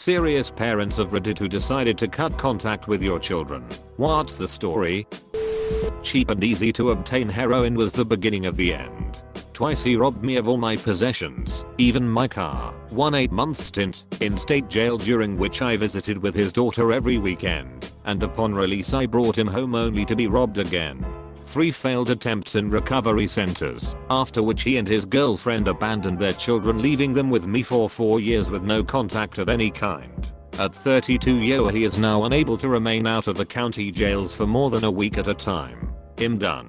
Serious parents of Reddit who decided to cut contact with your children. What's the story? Cheap and easy to obtain heroin was the beginning of the end. Twice he robbed me of all my possessions, even my car. One 8-month stint in state jail during which I visited with his daughter every weekend, and upon release I brought him home only to be robbed again. 3 failed attempts in recovery centers, after which he and his girlfriend abandoned their children, leaving them with me for 4 years with no contact of any kind. At 32 years he is now unable to remain out of the county jails for more than a week at a time. I'm done.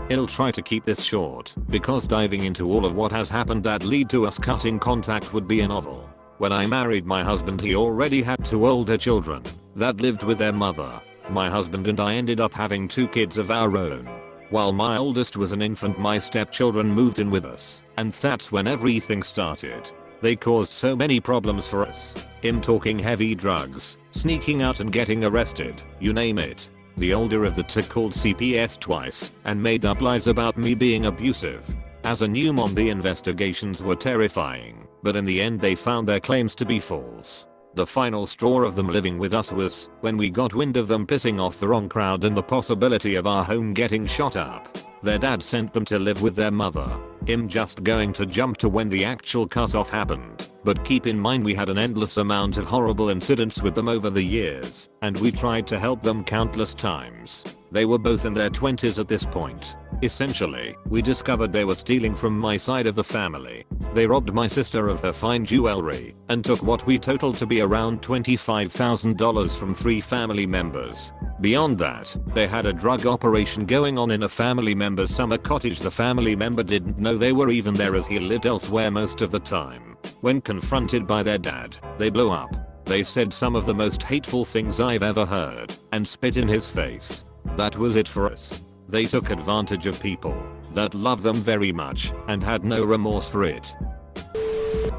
I'll try to keep this short, because diving into all of what has happened that lead to us cutting contact would be a novel. When I married my husband he already had 2 older children that lived with their mother. My husband and I ended up having 2 kids of our own. While my oldest was an infant, my stepchildren moved in with us, and that's when everything started. They caused so many problems for us. I'm talking heavy drugs, sneaking out and getting arrested, you name it. The older of the 2 called CPS twice and made up lies about me being abusive. As a new mom, the investigations were terrifying, but in the end they found their claims to be false. The final straw of them living with us was when we got wind of them pissing off the wrong crowd and the possibility of our home getting shot up. Their dad sent them to live with their mother. I'm just going to jump to when the actual cutoff happened, but keep in mind we had an endless amount of horrible incidents with them over the years, and we tried to help them countless times. They were both in their 20s at this point. Essentially, we discovered they were stealing from my side of the family. They robbed my sister of her fine jewelry and took what we totaled to be around $25,000 from 3 family members. Beyond that, they had a drug operation going on in a family member's summer cottage. The family member didn't know they were even there as he lived elsewhere most of the time. When confronted by their dad, they blew up. They said some of the most hateful things I've ever heard and spit in his face. That was it for us. They took advantage of people that loved them very much and had no remorse for it.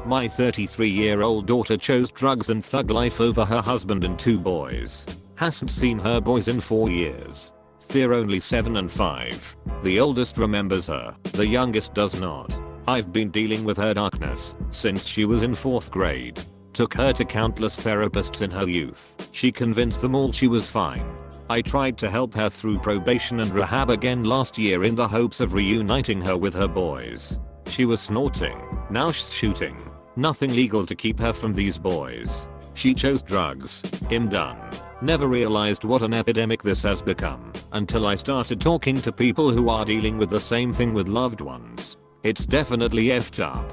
My 33-year-old daughter chose drugs and thug life over her husband and 2 boys. Hasn't seen her boys in 4 years. They're only 7 and 5. The oldest remembers her, the youngest does not. I've been dealing with her darkness since she was in 4th grade. Took her to countless therapists in her youth. She convinced them all she was fine. I tried to help her through probation and rehab again last year in the hopes of reuniting her with her boys. She was snorting, now she's shooting. Nothing legal to keep her from these boys. She chose drugs. I'm done. Never realized what an epidemic this has become until I started talking to people who are dealing with the same thing with loved ones. It's definitely effed up.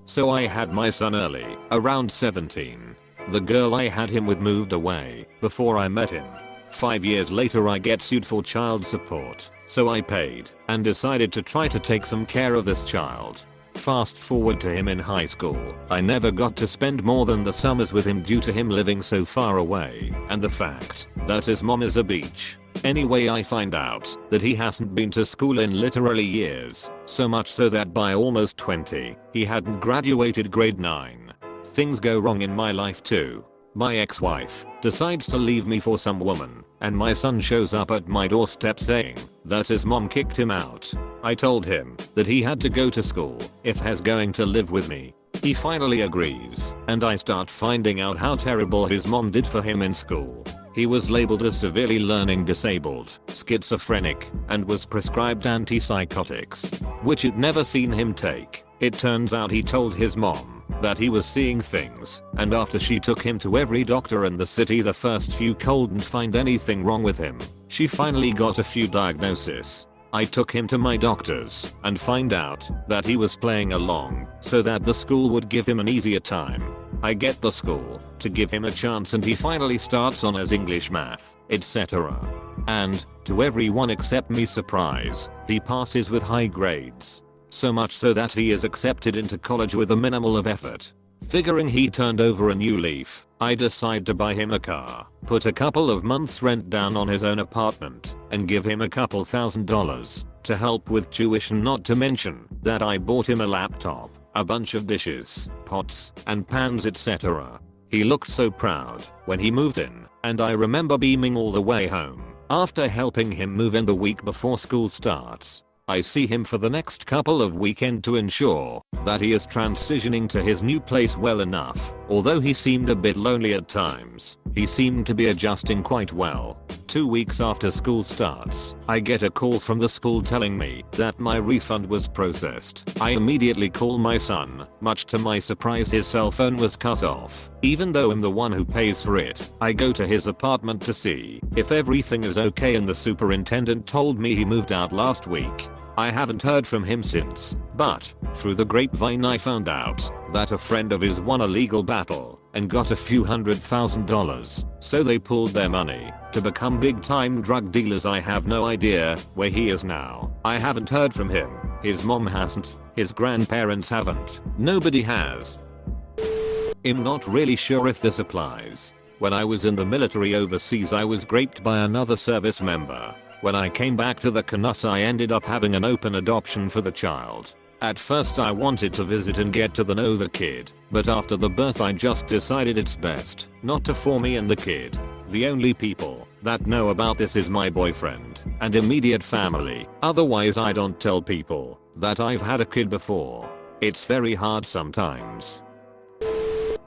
So I had my son early, around 17. The girl I had him with moved away before I met him. 5 years later I get sued for child support, so I paid and decided to try to take some care of this child. Fast forward to him in high school. I never got to spend more than the summers with him due to him living so far away and the fact that his mom is a beach. Anyway, I find out that he hasn't been to school in literally years, so much so that by almost 20, he hadn't graduated grade 9. Things go wrong in my life too. My ex-wife decides to leave me for some woman, and my son shows up at my doorstep saying that his mom kicked him out. I told him that he had to go to school if he's going to live with me. He finally agrees, and I start finding out how terrible his mom did for him in school. He was labeled as severely learning disabled, schizophrenic, and was prescribed antipsychotics, which he'd never seen him take. It turns out he told his mom that he was seeing things, and after she took him to every doctor in the city, the first few couldn't find anything wrong with him. She finally got a few diagnoses. I took him to my doctors and find out that he was playing along so that the school would give him an easier time. I get the school to give him a chance and he finally starts on his English, math, etc. And, to everyone except me surprise, he passes with high grades. So much so that he is accepted into college with a minimal of effort. Figuring he turned over a new leaf, I decide to buy him a car, put a couple of months rent down on his own apartment, and give him a couple $1,000 to help with tuition, not to mention that I bought him a laptop, a bunch of dishes, pots, and pans, etc. He looked so proud when he moved in, and I remember beaming all the way home after helping him move in the week before school starts. I see him for the next couple of weekends to ensure that he is transitioning to his new place well enough. Although he seemed a bit lonely at times, he seemed to be adjusting quite well. 2 weeks after school starts, I get a call from the school telling me that my refund was processed. I immediately call my son. Much to my surprise, his cell phone was cut off. Even though I'm the one who pays for it, I go to his apartment to see if everything is okay, and the superintendent told me he moved out last week. I haven't heard from him since, but through the grapevine I found out that a friend of his won a legal battle and got a few $100,000, so they pulled their money to become big time drug dealers. I have no idea where he is now. I haven't heard from him. His mom hasn't. His grandparents haven't. Nobody has. I'm not really sure if this applies. When I was in the military overseas, I was raped by another service member. When I came back to the Canucks, I ended up having an open adoption for the child. At first I wanted to visit and get to know the kid, but after the birth I just decided it's best not to for me and the kid. The only people that know about this is my boyfriend and immediate family. Otherwise I don't tell people that I've had a kid before. It's very hard sometimes.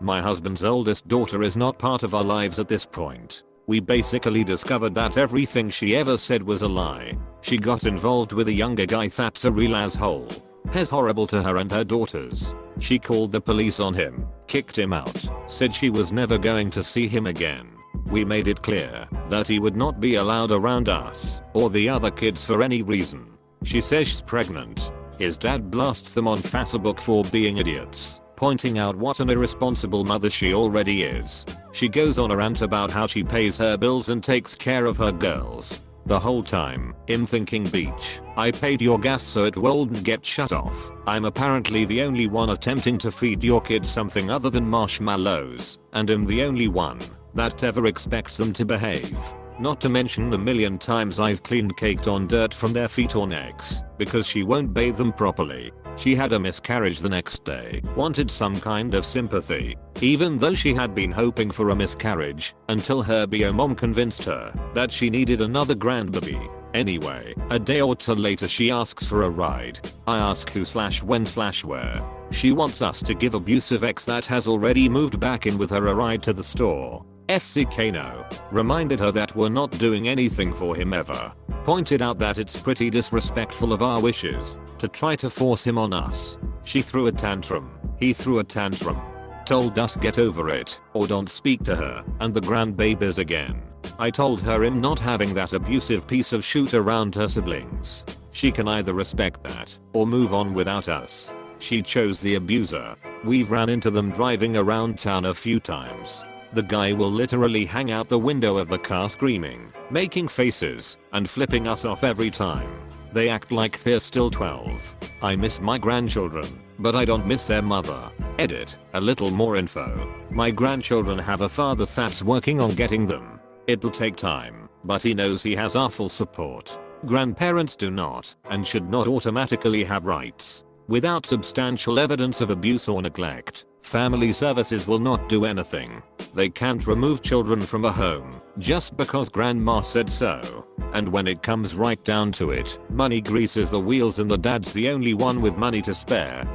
My husband's oldest daughter is not part of our lives at this point. We basically discovered that everything she ever said was a lie. She got involved with a younger guy that's a real asshole. He's horrible to her and her daughters. She called the police on him, kicked him out, said she was never going to see him again. We made it clear that he would not be allowed around us or the other kids for any reason. She says she's pregnant. His dad blasts them on Facebook for being idiots, pointing out what an irresponsible mother she already is. She goes on a rant about how she pays her bills and takes care of her girls. The whole time, I'm thinking, beach, I paid your gas so it won't get shut off. I'm apparently the only one attempting to feed your kids something other than marshmallows, and I'm the only one that ever expects them to behave. Not to mention the million times I've cleaned caked on dirt from their feet or necks because she won't bathe them properly. She had a miscarriage the next day, wanted some kind of sympathy, even though she had been hoping for a miscarriage, until her bio mom convinced her that she needed another grandbaby. Anyway, a day or two later she asks for a ride. I ask who/when/where. She wants us to give abusive ex that has already moved back in with her a ride to the store. FCK no. Reminded her that we're not doing anything for him ever. Pointed out that it's pretty disrespectful of our wishes to try to force him on us. She threw a tantrum. He threw a tantrum. Told us get over it or don't speak to her and the grandbabies again. I told her I'm not having that abusive piece of shit around her siblings. She can either respect that or move on without us. She chose the abuser. We've ran into them driving around town a few times. The guy will literally hang out the window of the car screaming, making faces, and flipping us off every time. They act like they're still 12. I miss my grandchildren, but I don't miss their mother. Edit, a little more info. My grandchildren have a father that's working on getting them. It'll take time, but he knows he has our full support. Grandparents do not, and should not automatically have rights. Without substantial evidence of abuse or neglect, family services will not do anything. They can't remove children from a home just because grandma said so. And when it comes right down to it, money greases the wheels and the dad's the only one with money to spare.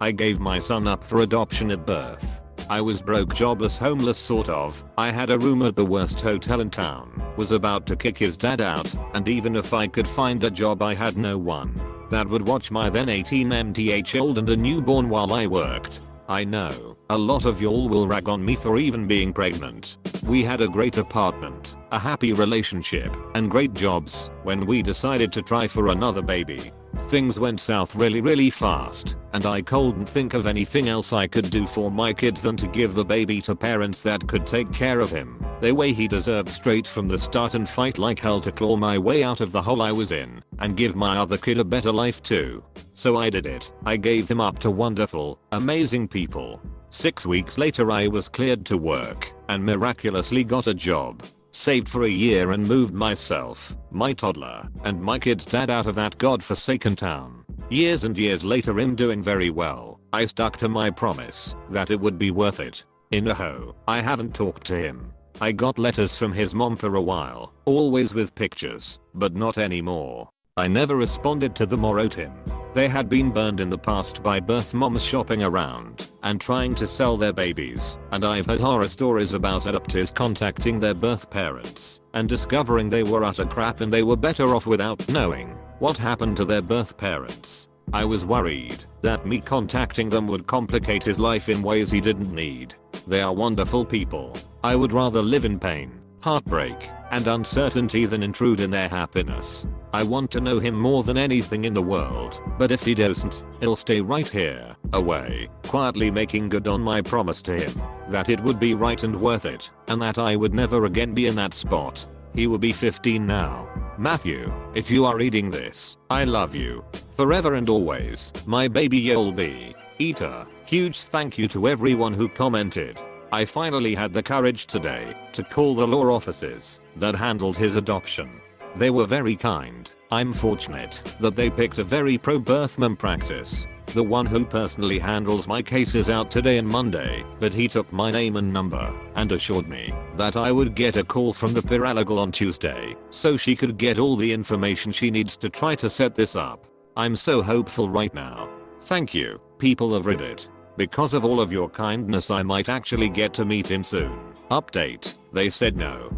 I gave my son up for adoption at birth. I was broke, jobless, homeless sort of. I had a room at the worst hotel in town, was about to kick his dad out, and even if I could find a job I had no one that would watch my then 18 mth-old and a newborn while I worked. I know, a lot of y'all will rag on me for even being pregnant. We had a great apartment, a happy relationship, and great jobs when we decided to try for another baby. Things went south really fast, and I couldn't think of anything else I could do for my kids than to give the baby to parents that could take care of him the way he deserved straight from the start and fight like hell to claw my way out of the hole I was in and give my other kid a better life too. So I did it. I gave him up to wonderful, amazing people. 6 weeks later I was cleared to work and miraculously got a job. Saved for a year and moved myself, my toddler, and my kid's dad out of that godforsaken town. Years and years later I'm doing very well. I stuck to my promise that it would be worth it. In a hoe, I haven't talked to him. I got letters from his mom for a while, always with pictures, but not anymore. I never responded to them or wrote him. They had been burned in the past by birth moms shopping around and trying to sell their babies, and I've heard horror stories about adoptees contacting their birth parents and discovering they were utter crap and they were better off without knowing what happened to their birth parents. I was worried that me contacting them would complicate his life in ways he didn't need. They are wonderful people. I would rather live in pain, heartbreak, and uncertainty than intrude in their happiness. I want to know him more than anything in the world, but if he doesn't, he'll stay right here, away, quietly making good on my promise to him that it would be right and worth it, and that I would never again be in that spot. He will be 15 now. Matthew, if you are reading this, I love you. Forever and always, my baby you'll be. Eater. Huge thank you to everyone who commented. I finally had the courage today to call the law offices that handled his adoption. They were very kind. I'm fortunate that they picked a very pro-birth mom practice. The one who personally handles my case is out today and Monday, but he took my name and number and assured me that I would get a call from the paralegal on Tuesday so she could get all the information she needs to try to set this up. I'm so hopeful right now. Thank you, people of Reddit. Because of all of your kindness I might actually get to meet him soon. Update, they said no.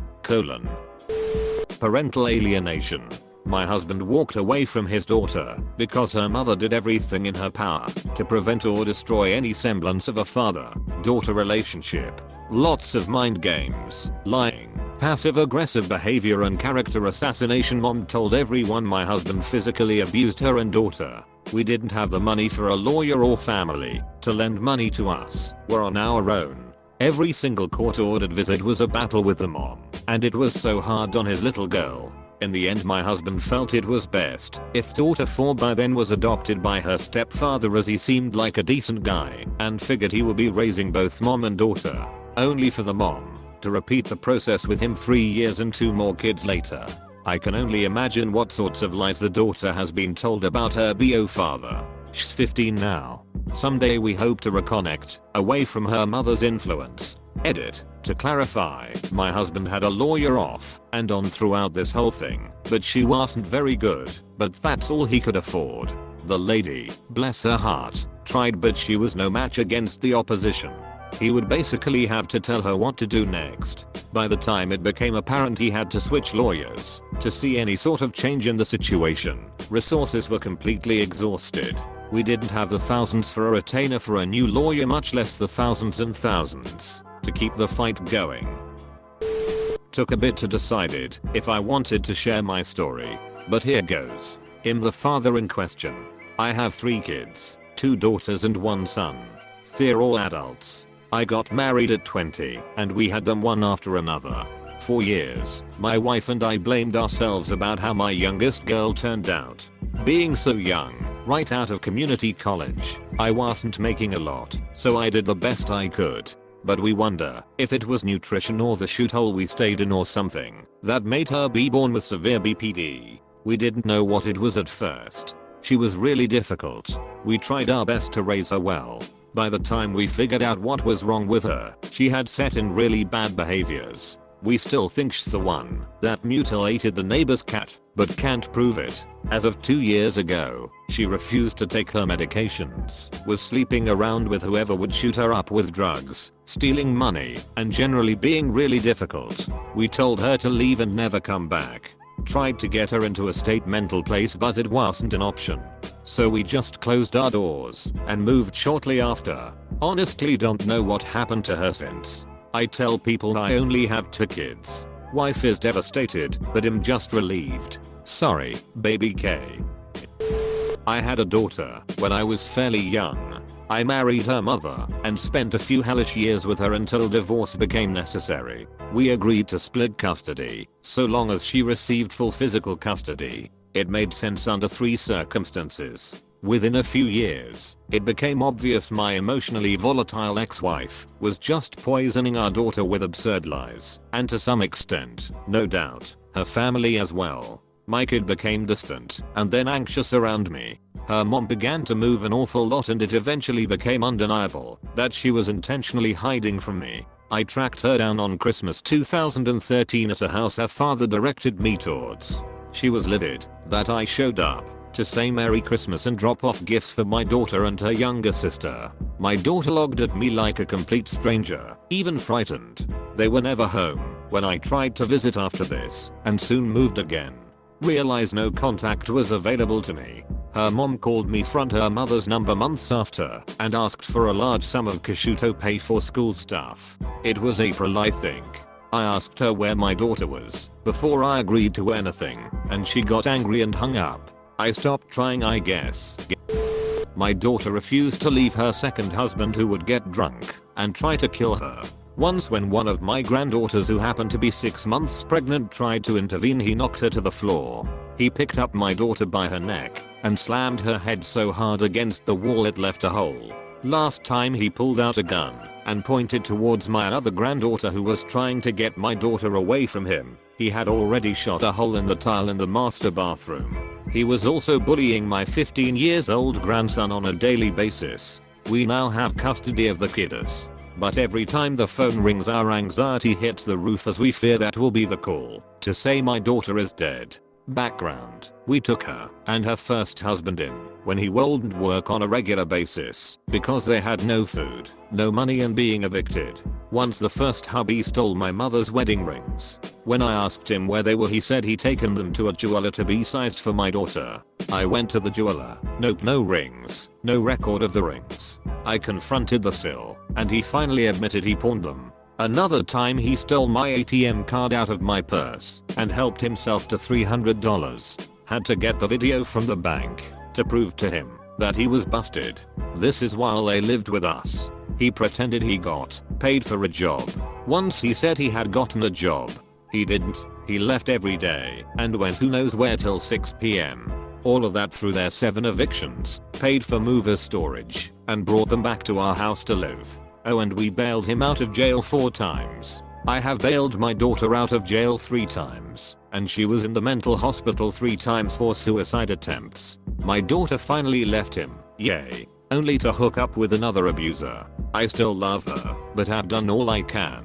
Parental alienation. My husband walked away from his daughter because her mother did everything in her power to prevent or destroy any semblance of a father-daughter relationship. Lots of mind games, lying, passive-aggressive behavior and character assassination. Mom told everyone my husband physically abused her and daughter. We didn't have the money for a lawyer or family to lend money to us. We're on our own. Every single court-ordered visit was a battle with the mom, and it was so hard on his little girl. In the end my husband felt it was best if daughter 4 by then was adopted by her stepfather, as he seemed like a decent guy and figured he would be raising both mom and daughter, only for the mom to repeat the process with him 3 years and 2 more kids later. I can only imagine what sorts of lies the daughter has been told about her bio father. She's 15 now. Someday we hope to reconnect, away from her mother's influence. Edit. To clarify, my husband had a lawyer off and on throughout this whole thing, but she wasn't very good, but that's all he could afford. The lady, bless her heart, tried, but she was no match against the opposition. He would basically have to tell her what to do next. By the time it became apparent he had to switch lawyers to see any sort of change in the situation, resources were completely exhausted. We didn't have the thousands for a retainer for a new lawyer, much less the thousands and thousands to keep the fight going. Took a bit to decide if I wanted to share my story, but here goes. I'm the father in question. I have 3 kids, 2 daughters and 1 son. They're all adults. I got married at 20 and we had them one after another. 4 years, my wife and I blamed ourselves about how my youngest girl turned out. Being so young, right out of community college, I wasn't making a lot, so I did the best I could. But we wonder if it was nutrition or the shithole we stayed in or something that made her be born with severe BPD. We didn't know what it was at first. She was really difficult. We tried our best to raise her well. By the time we figured out what was wrong with her, she had set in really bad behaviors. We still think she's the one that mutilated the neighbor's cat, but can't prove it. As of 2 years ago, she refused to take her medications, was sleeping around with whoever would shoot her up with drugs, stealing money, and generally being really difficult. We told her to leave and never come back. Tried to get her into a state mental place, but it wasn't an option. So we just closed our doors and moved shortly after. Honestly don't know what happened to her since. I tell people I only have 2 kids. Wife is devastated, but I'm just relieved. Sorry, baby K. I had a daughter when I was fairly young. I married her mother and spent a few hellish years with her until divorce became necessary. We agreed to split custody, so long as she received full physical custody. It made sense under 3 circumstances. Within a few years, it became obvious my emotionally volatile ex-wife was just poisoning our daughter with absurd lies, and to some extent, no doubt, her family as well. My kid became distant and then anxious around me. Her mom began to move an awful lot, and it eventually became undeniable that she was intentionally hiding from me. I tracked her down on Christmas 2013 at a house her father directed me towards. She was livid that I showed up to say Merry Christmas and drop off gifts for my daughter and her younger sister. My daughter looked at me like a complete stranger, even frightened. They were never home when I tried to visit after this, and soon moved again. Realized no contact was available to me. Her mom called me from her mother's number months after and asked for a large sum of cash to pay for school stuff. It was April, I think. I asked her where my daughter was before I agreed to anything, and she got angry and hung up. I stopped trying, I guess. My daughter refused to leave her second husband, who would get drunk and try to kill her. Once when one of my granddaughters, who happened to be 6 months pregnant, tried to intervene, he knocked her to the floor. He picked up my daughter by her neck and slammed her head so hard against the wall it left a hole. Last time he pulled out a gun and pointed towards my other granddaughter, who was trying to get my daughter away from him. He had already shot a hole in the tile in the master bathroom. He was also bullying my 15 years old grandson on a daily basis. We now have custody of the kiddos, but every time the phone rings our anxiety hits the roof, as we fear that will be the call to say my daughter is dead. Background: we took her and her first husband in when he wouldn't work on a regular basis because they had no food, no money, and being evicted. Once the first hubby stole my mother's wedding rings. When I asked him where they were, he said he'd taken them to a jeweler to be sized for my daughter. I went to the jeweler. Nope, no rings, no record of the rings. I confronted the sill, and he finally admitted he pawned them. Another time he stole my ATM card out of my purse and helped himself to $300. Had to get the video from the bank to prove to him that he was busted. This is while they lived with us. He pretended he got paid for a job. Once he said he had gotten a job. He didn't. He left every day and went who knows where till 6 PM. All of that through their 7 evictions, paid for movers' storage, and brought them back to our house to live. Oh, and we bailed him out of jail 4 times. I have bailed my daughter out of jail 3 times, and she was in the mental hospital 3 times for suicide attempts. My daughter finally left him, yay, only to hook up with another abuser. I still love her, but have done all I can.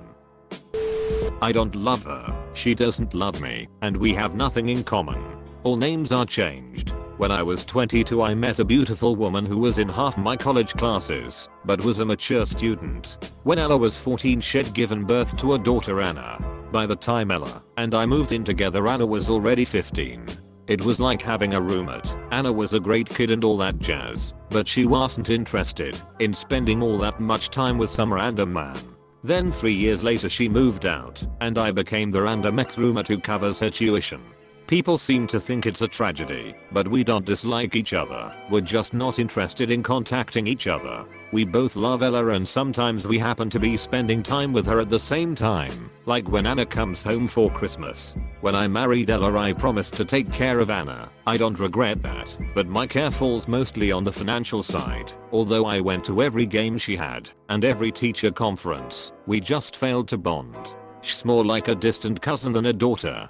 I don't love her, she doesn't love me, and we have nothing in common. All names are changed. When I was 22, I met a beautiful woman who was in half my college classes, but was a mature student. When Ella was 14, she'd given birth to a daughter, Anna. By the time Ella and I moved in together, Anna was already 15. It was like having a roommate. Anna was a great kid and all that jazz, but she wasn't interested in spending all that much time with some random man. Then 3 years later she moved out, and I became the random ex-roommate who covers her tuition. People seem to think it's a tragedy, but we don't dislike each other. We're just not interested in contacting each other. We both love Ella, and sometimes we happen to be spending time with her at the same time, like when Anna comes home for Christmas. When I married Ella, I promised to take care of Anna. I don't regret that, but my care falls mostly on the financial side. Although I went to every game she had, and every teacher conference, we just failed to bond. She's more like a distant cousin than a daughter.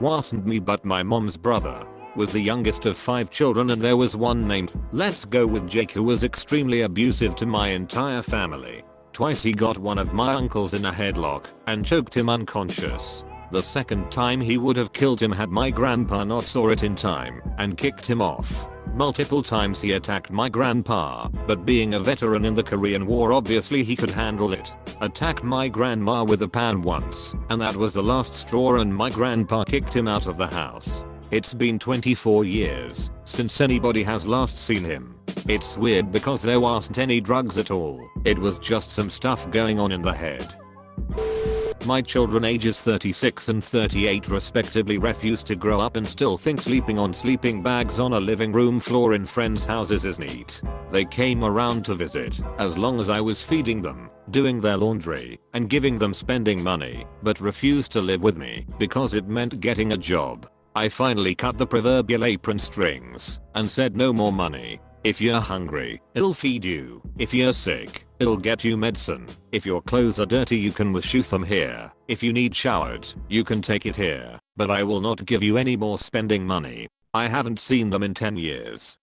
Wasn't me, but my mom's brother was the youngest of 5 children, and there was one named, let's go with Jake, who was extremely abusive to my entire family. Twice he got one of my uncles in a headlock and choked him unconscious. The second time he would have killed him had my grandpa not saw it in time and kicked him off. Multiple times he attacked my grandpa, but being a veteran in the Korean War, obviously he could handle it. Attacked my grandma with a pan once, and that was the last straw, and my grandpa kicked him out of the house. It's been 24 years since anybody has last seen him. It's weird because there wasn't any drugs at all. It was just some stuff going on in the head. My children ages 36 and 38 respectively refuse to grow up and still think sleeping on sleeping bags on a living room floor in friends' houses is neat. They came around to visit as long as I was feeding them, doing their laundry, and giving them spending money, but refused to live with me because it meant getting a job. I finally cut the proverbial apron strings and said no more money. If you're hungry, it'll feed you. If you're sick, it'll get you medicine. If your clothes are dirty, you can wash them here. If you need showered, you can take it here. But I will not give you any more spending money. I haven't seen them in 10 years.